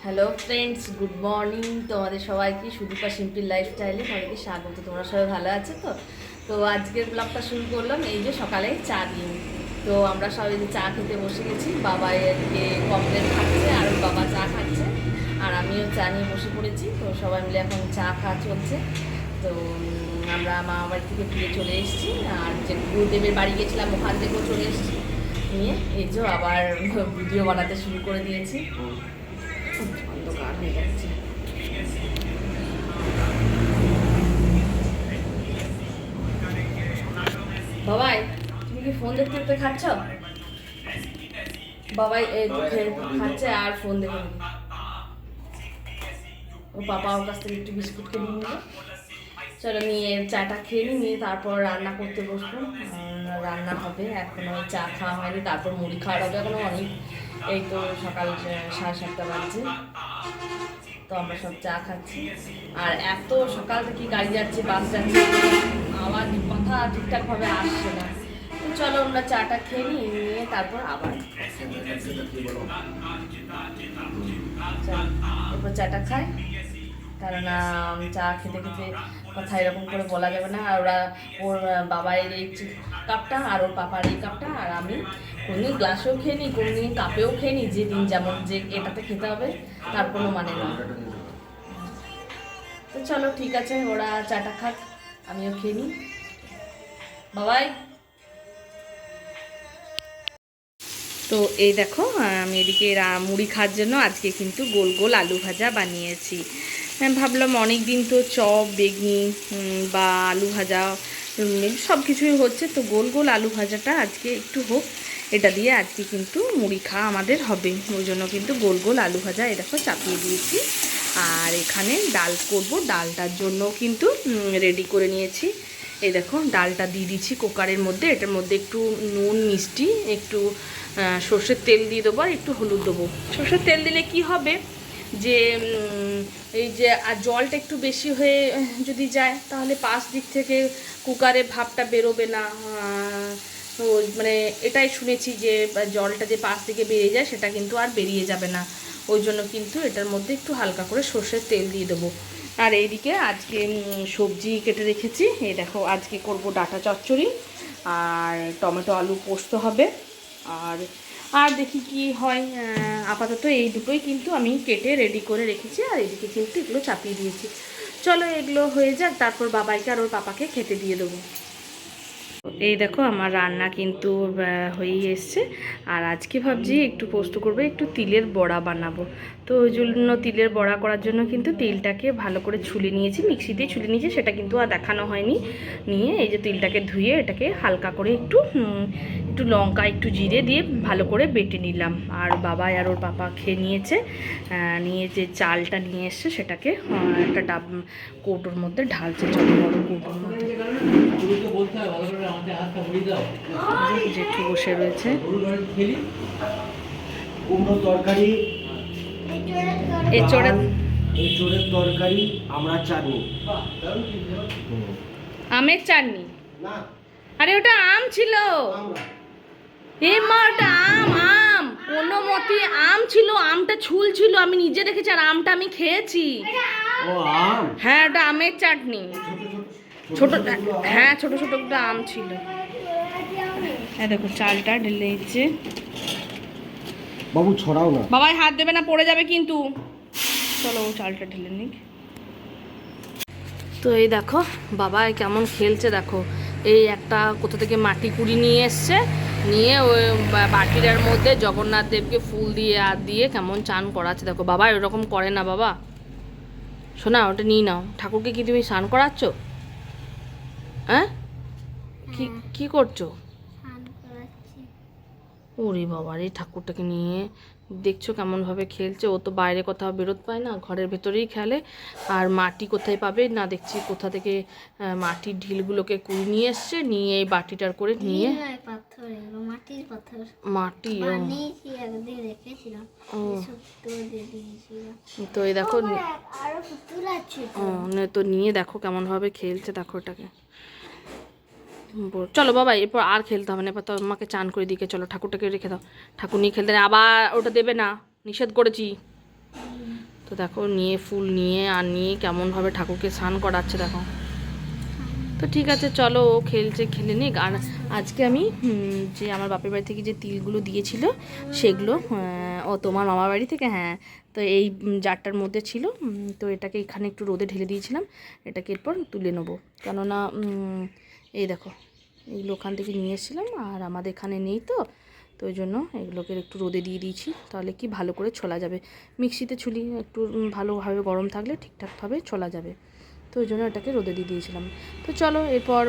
Hello friends, good morning তোমাদের সবাইকে। Sudipa simple লাইফস্টাইলে তোমাদেরকে স্বাগত। তোমরা সবাই ভালো আছো তো? তো আজকের ব্লগটা শুরু করলাম এই যে সকালে চা দিয়ে। তো আমরা সবাই যে চা খেতে বসে গেছি। বাবা এদিকে কমপ্লেন খাচ্ছে আর ওর বাবা চা খাচ্ছে, আর আমিও চা নিয়ে বসে পড়েছি। তো সবাই মিলে এখন চা খাওয়া চলছে। তো আমরা মামা বাড়ি থেকে ফিরে চলে এসেছি, আর যে গুরুদেবের বাড়ি গেছিলাম ওখান থেকেও চলে এসেছি নিয়ে। এই যে আবার ভিডিও বানাতে শুরু করে দিয়েছি। অন্ধকার হয়ে যাচ্ছে। বাবাই, তুমি কি ফোন দেখতে দেখতে খাচ্ছ? বাবাই খাচ্ছে আর ফোন দেখে। ও পাপা ওর কাছ থেকে একটু বিস্কুট কিনে নিল। চলো নিয়ে চাটা খেয়ে নিয়ে তারপর রান্না করতে বসবো। রান্না হবে, এখনো চা খাওয়া হয়নি, তারপর মুড়ি খাওয়া হবে। এখনো অনেক, এই তো সকাল 7:30 বাজছে। তো আমরা সব চা খাচ্ছি, আর এত সকাল থেকে গাড়ি যাচ্ছে, বাস যাচ্ছে, আওয়াজ কথা ঠিকঠাকভাবে আসছে না। তো চলো আমরা চাটা খেয়ে নিয়ে তারপর আবার এরপর চাটা খাই, কারণ চা খেতে খেতে কথা এরকম করে বলা যাবে না। আর ওরা, ওর বাবার এই কাপটা আর ওর পাপার এই কাপটা, আর আমি কোনদিন গ্লাসেও খেয়ে নিই, কোনদিন কাপেও খেয়ে নিই। যেদিন যেমন যে এটাতে খেতে হবে তার কোনো মানে না। তো চলো ঠিক আছে, ওরা চাটা খাক, আমিও খেয়ে নিই। বাবাই। তো এই দেখো, আমি এদিকে মুড়ি খাওয়ার জন্য আজকে কিন্তু গোল গোল আলু ভাজা বানিয়েছি। ভাবলাম অনেক দিন তো চপ, বেগনি বা আলু ভাজা সব কিছুই হচ্ছে, তো গোল গোল আলু ভাজাটা আজকে একটু হোক, এটা দিয়ে আজকে কিন্তু মুড়ি খাওয়া আমাদের হবে। ওই জন্য কিন্তু গোল গোল আলু ভাজা এই দেখো চাপিয়ে দিয়েছি। আর এখানে ডাল করব, ডালটার জন্য কিন্তু রেডি করে নিয়েছি। এই দেখো ডালটা দিয়ে দিচ্ছি কুকারের মধ্যে। এটার মধ্যে একটু নুন, মিষ্টি, একটু সর্ষের তেল দিয়ে দেবো, আর একটু হলুদ দেবো। সর্ষের তেল দিলে কি হবে যে এই যে আর জলটা একটু বেশি হয়ে যদি যায় তাহলে পাশ দিক থেকে কুকারে ভাপটা বেরোবে না। তো মানে এটাই শুনেছি যে জলটা যে পাশ দিকে বেরিয়ে যায় সেটা কিন্তু আর বেরিয়ে যাবে না। ওই জন্য কিন্তু এটার মধ্যে একটু হালকা করে সর্ষের তেল দিয়ে দেবো। আর এইদিকে আজকে সবজি কেটে রেখেছি। এই দেখো আজকে করব ডাঁটা চচ্চড়ি, আর টমেটো আলু পোস্ত হবে। আর আর দেখি কি হয়। আপাতত এই দুটোই কিন্তু আমি কেটে রেডি করে রেখেছি, আর এদিকে কিন্তু এগুলো চাপিয়ে দিয়েছি। চলো এগুলো হয়ে যাক, তারপর বাবাইকে আর ওর পাপাকে খেতে দিয়ে দেবো। এই দেখো আমার রান্না কিন্তু হয়েই এসছে। আর আজকে ভাবছি একটু পোস্ত করবো, একটু তিলের বড়া বানাবো। তো ওই জন্য তিলের বড়া করার জন্য কিন্তু তিলটাকে ভালো করে ছুলে নিয়েছি, মিক্সিতেই ছুলে নিয়েছি, সেটা কিন্তু আর দেখানো হয়নি। নিয়ে এই যে তিলটাকে ধুয়ে এটাকে হালকা করে একটু একটু লঙ্কা, একটু জিরে দিয়ে ভালো করে বেটে নিলাম। আর বাবা আর ওর পাপা খেয়ে নিয়েছে। নিয়ে যে চালটা নিয়ে এসছে সেটাকে একটা কৌটোর মধ্যে ঢালছে, ছোটো বড়ো কৌটোর মধ্যে। জেঠু বসে রয়েছে। কুমড়ো তরকারি, এঁচোড়ের তরকারি, আমরা চাটনি, আমের চাটনি। আরে ওটা আম ছিল। এ মা, ওটা আম, আম কোনো মতে আম ছিল, আমটা ঝুল ছিল, আমি নিজে দেখেছি, আর আমটা আমি খেয়েছি। ও আম, হ্যাঁ ওটা আমের চাটনি। ছোট, হ্যাঁ ছোট ছোট একটা আম ছিল। হ্যাঁ দেখো চালটা ঢেলে দিচ্ছে। বাবু ছড়াও না, বাবাই হাত দেবে না, পড়ে যাবে কিন্তু। চলো চালটা ঢেলে নিক। তো এই দেখো বাবা কেমন খেলছে দেখো। এই একটা কোথা থেকে মাটি কুড়ি নিয়ে এসছে, নিয়ে ওই বাটিটার মধ্যে জগন্নাথ দেবকে ফুল দিয়ে আর দিয়ে কেমন চান করাচ্ছে দেখো। বাবা এরকম করে না বাবা, শোনা ওটা নিয়ে নাও। ঠাকুরকে কি তুমি স্নান করাচ্ছ? হ্যাঁ, কি কি করছো? ওরে বাবা রে, ঠাকুরটাকে নিয়ে দেখছো কেমনভাবে খেলছে। ও তো বাইরে কোথাও বেরোতে পায় না, ঘরের ভেতরেই খেলে। আর মাটি কোথায় পাবে না, দেখছি কোথা থেকে মাটির ঢিলগুলোকে কুড়ি নিয়ে এসছে, নিয়ে এই বাটিটার করে নিয়ে মাটি। তো এই দেখো তো নিয়ে দেখো কেমনভাবে খেলছে দেখো এটাকে। চলো বাবা এরপর আর খেলতে হবে না, এরপর তো আমাকে চান করে দিকে চলো, ঠাকুরটাকে রেখে দাও। ঠাকুর নিয়ে খেলতে আবার ওটা দেবে না, নিষেধ করেছি। তো দেখো নিয়ে ফুল নিয়ে আর নিয়ে কেমনভাবে ঠাকুরকে স্নান করাচ্ছে দেখো। তো ঠিক আছে চলো, ও খেলছে, খেলে নিক। আর আজকে আমি যে আমার বাপের বাড়ি থেকে যে তিলগুলো দিয়েছিল সেগুলো, ও তোমার মামার বাড়ি থেকে, হ্যাঁ, তো এই জারটার মধ্যে ছিল। তো এটাকে এখানে একটু রোদে ঢেলে দিয়েছিলাম, এটাকে এরপর তুলে নেবো। কেননা এই দেখো এইগুলো ওখান থেকে নিয়ে এসেছিলাম আর আমাদের এখানে নেই, তো তো ওই জন্য এগুলোকে একটু রোদে দিয়ে দিয়েছি, তাহলে কি ভালো করে ছোলা যাবে। মিক্সিতে ছুলি একটু ভালোভাবে গরম থাকলে ঠিকঠাকভাবে ছোলা যাবে, তো ওই জন্য এটাকে রোদে দিয়ে দিয়েছিলাম। তো চলো এরপর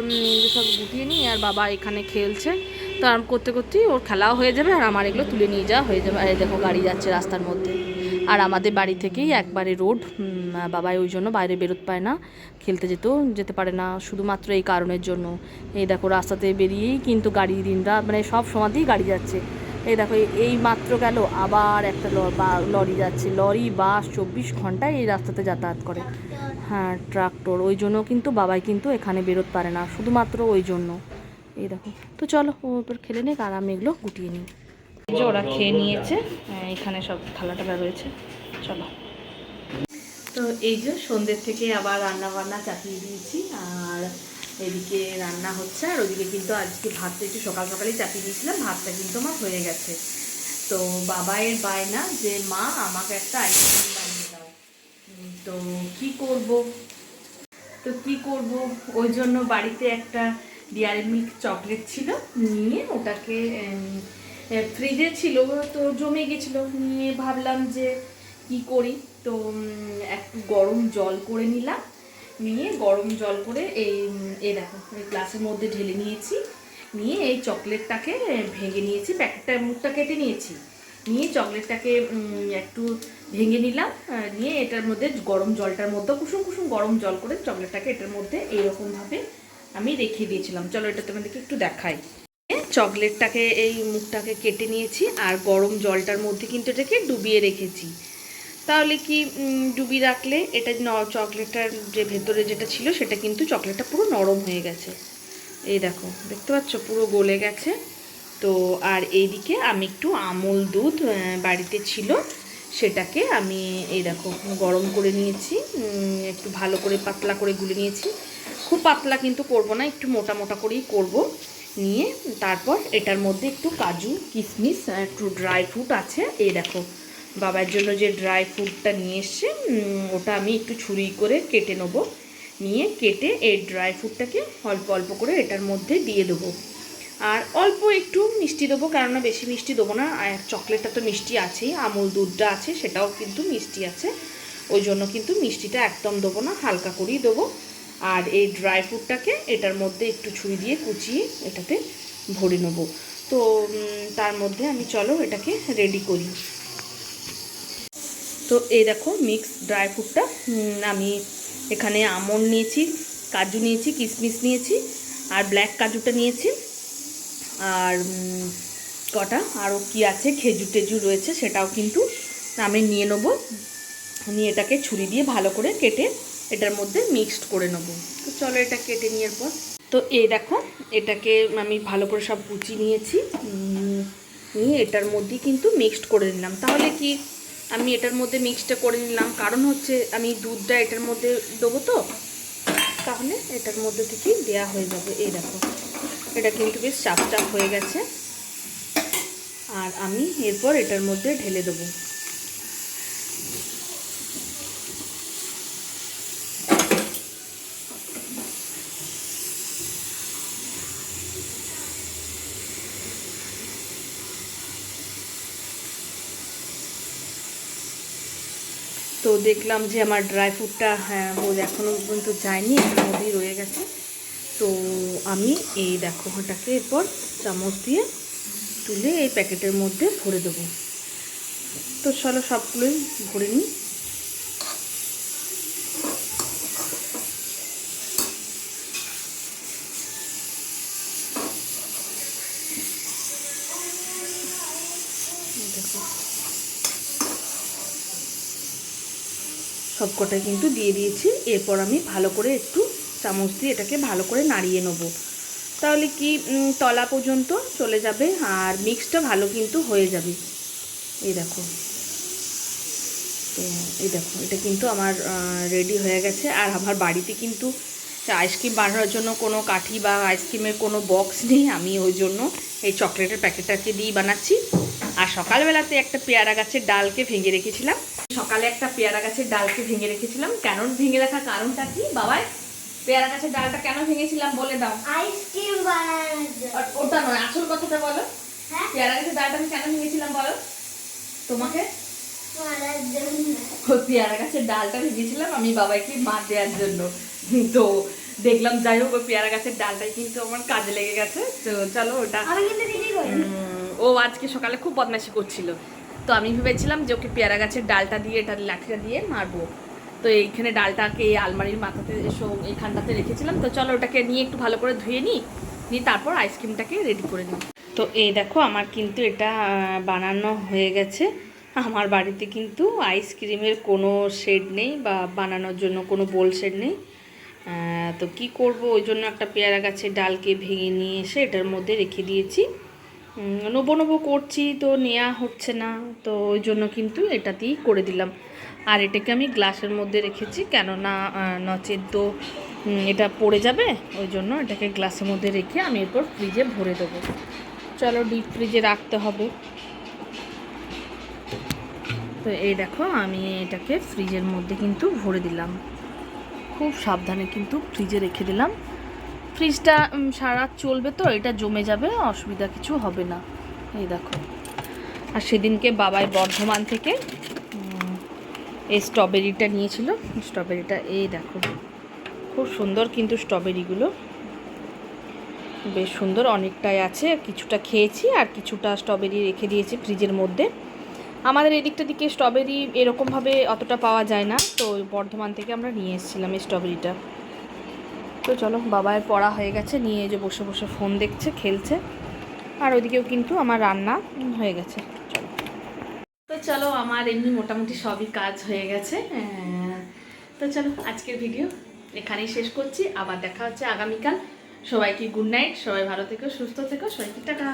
সব গুটিয়ে নিই, আর বাবা এখানে খেলছে, তো আরাম করতে করতেই ওর খেলাও হয়ে যাবে আর আমার এগুলো তুলে নিয়ে যাওয়া হয়ে যাবে। আর এই দেখো গাড়ি যাচ্ছে রাস্তার মধ্যে, আর আমাদের বাড়ি থেকেই একবারে রোড, বাবাই ওই জন্য বাইরে বেরোতে পায় না, খেলতে যেতে পারে না, শুধুমাত্র এই কারণের জন্য। এই দেখো রাস্তাতে বেরিয়েই কিন্তু গাড়ি দিনরাত মানে সব সময়তেই গাড়ি যাচ্ছে। এই দেখো এই মাত্র গেল, আবার একটা লরি যাচ্ছে, লরি বাস 24 ঘন্টায় এই রাস্তাতে যাতায়াত করে। হ্যাঁ ট্রাক্টর, ওই জন্য কিন্তু বাবাই কিন্তু এখানে বেরোতে পারে না, শুধুমাত্র ওই জন্য। এই দেখো, তো চলো ও এবার খেলে নিক আর আমি এগুলো গুটিয়ে নিই। এই যে ওরা খেয়ে নিয়েছে, এখানে সব থালা টালা রয়েছে, চলো। তো এই যে সন্ধ্যের থেকে আবার রান্না বান্না চাপিয়ে দিয়েছি, আর এদিকে রান্না হচ্ছে, আর ওদিকে কিন্তু আজকে ভাতটা একটু সকাল সকালই চাপিয়ে দিয়েছিলাম, ভাতটা কিন্তু আমার হয়ে গেছে। তো বাবাইয়ের বায়না যে মা আমাকে একটা আইসক্রিম বানিয়ে দাও। তো কি করব, ওই জন্য বাড়িতে একটা ডেয়ারি মিল্ক চকলেট ছিল, নিয়ে ওটাকে ফ্রিজে ছিল, তো জমে গেছিলো, নিয়ে ভাবলাম যে কি করি। তো একটু গরম জল করে নিলাম, নিয়ে গরম জল করে এই দেখো এই গ্লাসের মধ্যে ঢেলে নিয়েছি, নিয়ে এই চকলেটটাকে ভেঙে নিয়েছি, প্যাকেটটার মুখটা কেটে নিয়েছি, নিয়ে চকলেটটাকে একটু ভেঙে নিলাম, নিয়ে এটার মধ্যে গরম জলটার মধ্যে কুসুম কুসুম গরম জল করে চকলেটটাকে এটার মধ্যে এইরকমভাবে আমি রেখে দিয়েছিলাম। চলো এটা তোমাদেরকে একটু দেখাই। চকলেটটাকে এই মুখটাকে কেটে নিয়েছি আর গরম জলটার মধ্যে কিন্তু এটাকে ডুবিয়ে রেখেছি। তাহলে কি ডুবিয়ে রাখলে এটা চকলেটটার যে ভেতরে যেটা ছিল সেটা কিন্তু চকলেটটা পুরো নরম হয়ে গেছে। এই দেখো দেখতে পাচ্ছ পুরো গলে গেছে। তো আর এইদিকে আমি একটু আমুল দুধ বাড়িতে ছিল, সেটাকে আমি এই দেখো গরম করে নিয়েছি, একটু ভালো করে পাতলা করে গুলে নিয়েছি, খুব পাতলা কিন্তু করব না, একটু মোটা মোটা করেই করব। নিয়ে তারপর এটার মধ্যে একটু কাজু কিশমিশ একটু ড্রাই ফ্রুট আছে, এই দেখো বাবার জন্য যে ড্রাই ফ্রুটটা নিয়ে এসছে ওটা আমি একটু ছুরি করে কেটে নেব, নিয়ে কেটে এই ড্রাই ফ্রুটটাকে অল্প অল্প করে এটার মধ্যে দিয়ে দেবো। আর অল্প একটু মিষ্টি দেবো, কেননা বেশি মিষ্টি দেবো না, আর চকলেটটা তো মিষ্টি আছেই, আমুল দুধটা আছে সেটাও কিন্তু মিষ্টি আছে, ওই জন্য কিন্তু মিষ্টিটা একদম দেবো না, হালকা করেই দেবো। আর এই ড্রাই ফ্রুটটাকে এটার মধ্যে একটু ছুরি দিয়ে কুচিয়ে এটাতে ভরে নেবো। তো তার মধ্যে আমি চলো এটাকে রেডি করি। তো এই দেখো মিক্স ড্রাই ফ্রুটটা আমি এখানে আমন্ড নিয়েছি, কাজু নিয়েছি, কিশমিশ নিয়েছি, আর ব্ল্যাক কাজুটা নিয়েছি, আর কটা আরও কি আছে খেজুর টেজুর রয়েছে সেটাও কিন্তু আমি নিয়ে নেবো, নিয়ে এটাকে ছুরি দিয়ে ভালো করে কেটে এটার মধ্যে মিক্সড করে নেবো। তো চলো এটা কেটে নেওয়ার পর, তো এই দেখো এটাকে আমি ভালো করে সব কুচিয়ে নিয়েছি, নিয়ে এটার মধ্যেই কিন্তু মিক্সড করে নিলাম। তাহলে কি আমি এটার মধ্যে মিক্সডটা করে নিলাম, কারণ হচ্ছে আমি দুধটা এটার মধ্যে দেবো, তো তাহলে এটার মধ্যে থেকেই দেওয়া হয়ে যাবে। এই দেখো এটা কিন্তু বেশ চাপ চাপ হয়ে গেছে, আর আমি এরপর এটার মধ্যে ঢেলে দেবো। তো দেখলাম যে আমার ড্রাই ফ্রুটটা এখনও পর্যন্ত যায়নি, এর মধ্যেই রয়ে গেছে। তো আমি এই দেখো ওটাকে এরপর চামচ দিয়ে তুলে এই প্যাকেটের মধ্যে ভরে দেবো। তো চলো সবগুলোই ভরে নিই। দেখো সবকটাই কিন্তু দিয়ে দিয়েছি, এরপর আমি ভালো করে একটু চামচ দিয়ে এটাকে ভালো করে নাড়িয়ে নেব, তাহলে কি তলা পর্যন্ত চলে যাবে আর মিক্সটা ভালো কিন্তু হয়ে যাবে। এই দেখো তো এই দেখো এটা কিন্তু আমার রেডি হয়ে গেছে। আর আমার বাড়িতে কিন্তু আইসক্রিম বানানোর জন্য কোনো কাঠি বা আইসক্রিমের কোনো বক্স নেই, আমি ওই জন্য এই চকলেটের প্যাকেটটাকে দিয়েই বানাচ্ছি। আর সকালবেলাতে একটা পেয়ারা গাছের ডালকে ভেঙে রেখেছিলাম, সকালে একটা পেয়ারা গাছের ডালকে ভেঙে রেখেছিলাম। কেন ভেঙে রাখার কারণটা কি বাবাই? পেয়ারা গাছের ডালটা কেন ভেঙেছিলাম বলে দাও। আইসক্রিম বানানোর জন্য। ওটা নয়, আসল কথাটা বলো। হ্যাঁ, পেয়ারা গাছের ডালটা আমি কেন ভেঙেছিলাম বলো তোমাকে? মারার জন্য। ওই পেয়ারা গাছের ডালটা ভেঙেছিলাম আমি বাবাইকে মার দেওয়ার জন্য। তো দেখলাম যাই হোক ওই পেয়ারা গাছের ডালটাই কিন্তু আমার কাজে লেগে গেছে। তো চলো ওটা আমি কিন্তু দিদি করি। ও আজকে সকালে খুব বদমাশি করছিল, তো আমি ভেবেছিলাম যে ওকে পেয়ারা গাছের ডালটা দিয়ে এটা লাঠিটা দিয়ে মারবো। তো এইখানে ডালটাকে এই আলমারির মাথাতে এইখানটাতে রেখেছিলাম। তো চলো ওটাকে নিয়ে একটু ভালো করে ধুয়ে নিই, নিয়ে তারপর আইসক্রিমটাকে রেডি করে নিই। তো এই দেখো আমার কিন্তু এটা বানানো হয়ে গেছে। আমার বাড়িতে কিন্তু আইসক্রিমের কোনো শেড নেই বা বানানোর জন্য কোনো বোল শেড নেই। তো কি করব, ওই জন্য একটা পেয়ারা গাছের ডালকে ভেঙে নিয়ে এসে এটার মধ্যে রেখে দিয়েছি। নবো নবো করছি তো নেওয়া হচ্ছে না, তো ওই জন্য কিন্তু এটাতেই করে দিলাম। আর এটাকে আমি গ্লাসের মধ্যে রেখেছি, কেননা নচেত তো এটা পড়ে যাবে, ওই জন্য এটাকে গ্লাসের মধ্যে রেখে আমি এরপর ফ্রিজে ভরে দেবো। চলো ডিপ ফ্রিজে রাখতে হবে। তো এই দেখো আমি এটাকে ফ্রিজের মধ্যে কিন্তু ভরে দিলাম, খুব সাবধানে কিন্তু ফ্রিজে রেখে দিলাম। ফ্রিজটা সারা রাত চলবে, তো এটা জমে যাবে, অসুবিধা কিছু হবে না। এই দেখো। আর সেদিনকে বাবাই বর্ধমান থেকে এই স্ট্রবেরিটা নিয়েছিল, স্ট্রবেরিটা এই দেখো খুব সুন্দর কিন্তু স্ট্রবেরিগুলো বেশ সুন্দর, অনেকটাই আছে, কিছুটা খেয়েছি আর কিছুটা স্ট্রবেরি রেখে দিয়েছি ফ্রিজের মধ্যে। আমাদের এদিকটা দিকে স্ট্রবেরি এরকমভাবে অতটা পাওয়া যায় না, তো বর্ধমান থেকে আমরা নিয়ে এসেছিলাম এই স্ট্রবেরিটা। তো চলো বাবার পড়া হয়ে গেছে, নিয়ে যে বসে বসে ফোন দেখছে, খেলছে। আর ওইদিকেও কিন্তু আমার রান্না হয়ে গেছে। চলো তো চলো আমার এমনি মোটামুটি সবই কাজ হয়ে গেছে। তো চলো আজকের ভিডিও এখানেই শেষ করছি, আবার দেখা হচ্ছে আগামীকাল। সবাইকে গুড নাইট, সবাই ভালো থেকো, সুস্থ থেকো, সবাইকে টাটা।